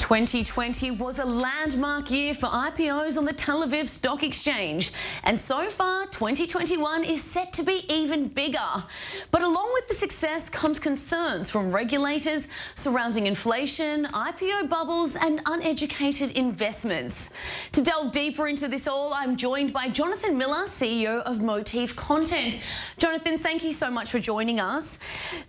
2020 was a landmark year for IPOs on the Tel Aviv Stock Exchange, and so far 2021 is set to be even bigger. But along with the success comes concerns from regulators surrounding inflation, IPO bubbles and uneducated investments. To delve deeper into this all, I'm joined by Jonathan Miller, CEO of Motif Content. Jonathan, thank you so much for joining us.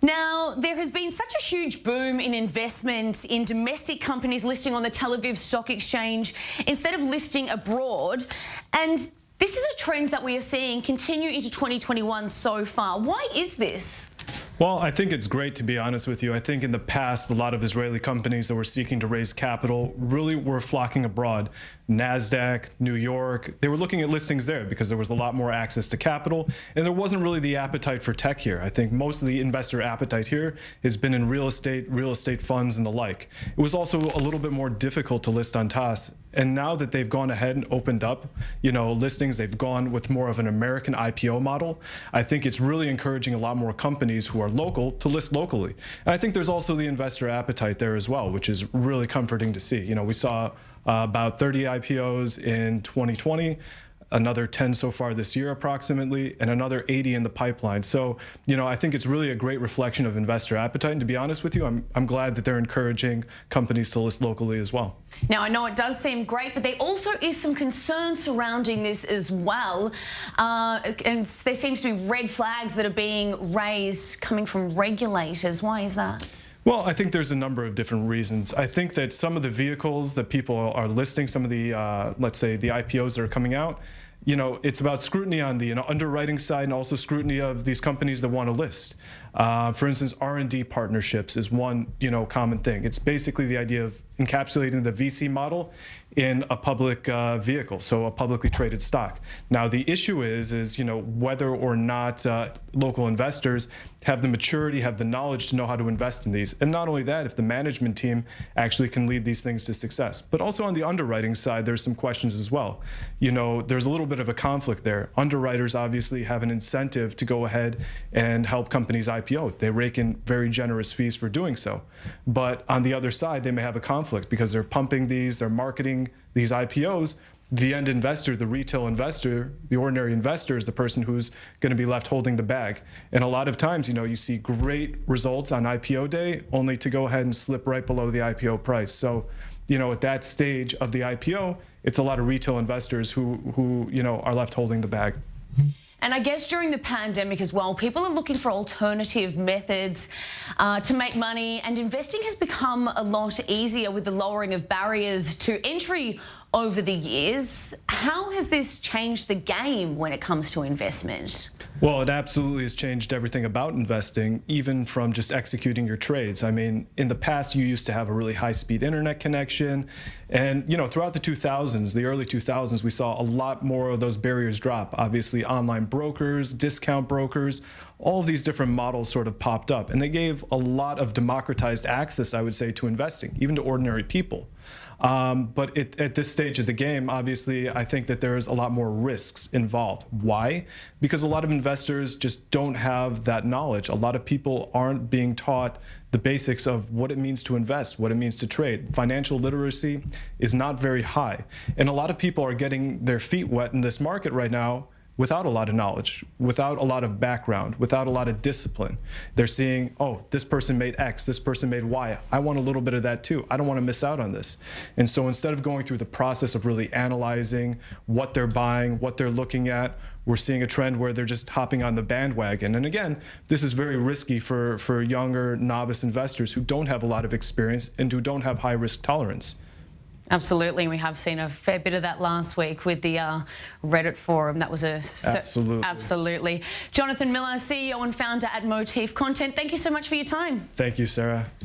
Now, there has been such a huge boom in investment in domestic companies listing on the Tel Aviv Stock Exchange instead of listing abroad. And this is a trend that we are seeing continue into 2021 so far. Why is this? Well, I think it's great, to be honest with you. I think in the past, a lot of Israeli companies that were seeking to raise capital really were flocking abroad. NASDAQ, New York, they were looking at listings there because there was a lot more access to capital, and there wasn't really the appetite for tech here. I think most of the investor appetite here has been in real estate funds and the like. It was also a little bit more difficult to list on TAS. And now that they've gone ahead and opened up, listings, they've gone with more of an American IPO model. I think it's really encouraging a lot more companies who are local to list locally. And I think there's also the investor appetite there as well, which is really comforting to see. We saw about 30 IPOs in 2020, another 10 so far this year approximately, and another 80 in the pipeline. So, I think it's really a great reflection of investor appetite. And to be honest with you, I'm glad that they're encouraging companies to list locally as well. Now, I know it does seem great, but there also is some concern surrounding this as well. And there seems to be red flags that are being raised coming from regulators. Why is that? Well, I think there's a number of different reasons. I think that some of the vehicles that people are listing, some of the, let's say, the IPOs that are coming out, it's about scrutiny on the underwriting side and also scrutiny of these companies that want to list. For instance, R&D partnerships is one, common thing. It's basically the idea of encapsulating the VC model in a public vehicle, so a publicly traded stock. Now, the issue is whether or not local investors have the maturity, have the knowledge to know how to invest in these. And not only that, if the management team actually can lead these things to success. But also on the underwriting side, there's some questions as well. There's a little bit of a conflict there. Underwriters obviously have an incentive to go ahead and help companies IPO. They rake in very generous fees for doing so. But on the other side, they may have a conflict because they're pumping these, they're marketing these IPOs. The end investor, the retail investor, the ordinary investor is the person who's going to be left holding the bag. And a lot of times, you see great results on IPO day only to go ahead and slip right below the IPO price. So, at that stage of the IPO, it's a lot of retail investors who are left holding the bag. And I guess during the pandemic as well, people are looking for alternative methods to make money, and investing has become a lot easier with the lowering of barriers to entry over the years. How has this changed the game when it comes to investment? Well, it absolutely has changed everything about investing, even from just executing your trades. I mean, in the past, you used to have a really high-speed internet connection. And, throughout the 2000s, the early 2000s, we saw a lot more of those barriers drop. Obviously, online brokers, discount brokers, all of these different models sort of popped up. And they gave a lot of democratized access, I would say, to investing, even to ordinary people. But at this stage of the game, obviously, I think that there's a lot more risks involved. Why? Because a lot of investors just don't have that knowledge. A lot of people aren't being taught the basics of what it means to invest, what it means to trade. Financial literacy is not very high. And a lot of people are getting their feet wet in this market right now without a lot of knowledge, without a lot of background, without a lot of discipline. They're seeing, oh, this person made X, this person made Y. I want a little bit of that too. I don't want to miss out on this. And so instead of going through the process of really analyzing what they're buying, what they're looking at, we're seeing a trend where they're just hopping on the bandwagon. And again, this is very risky for younger novice investors who don't have a lot of experience and who don't have high risk tolerance. Absolutely. We have seen a fair bit of that last week with the Reddit forum. That was Absolutely. Jonathan Miller, CEO and founder at Motif Content. Thank you so much for your time. Thank you, Sarah.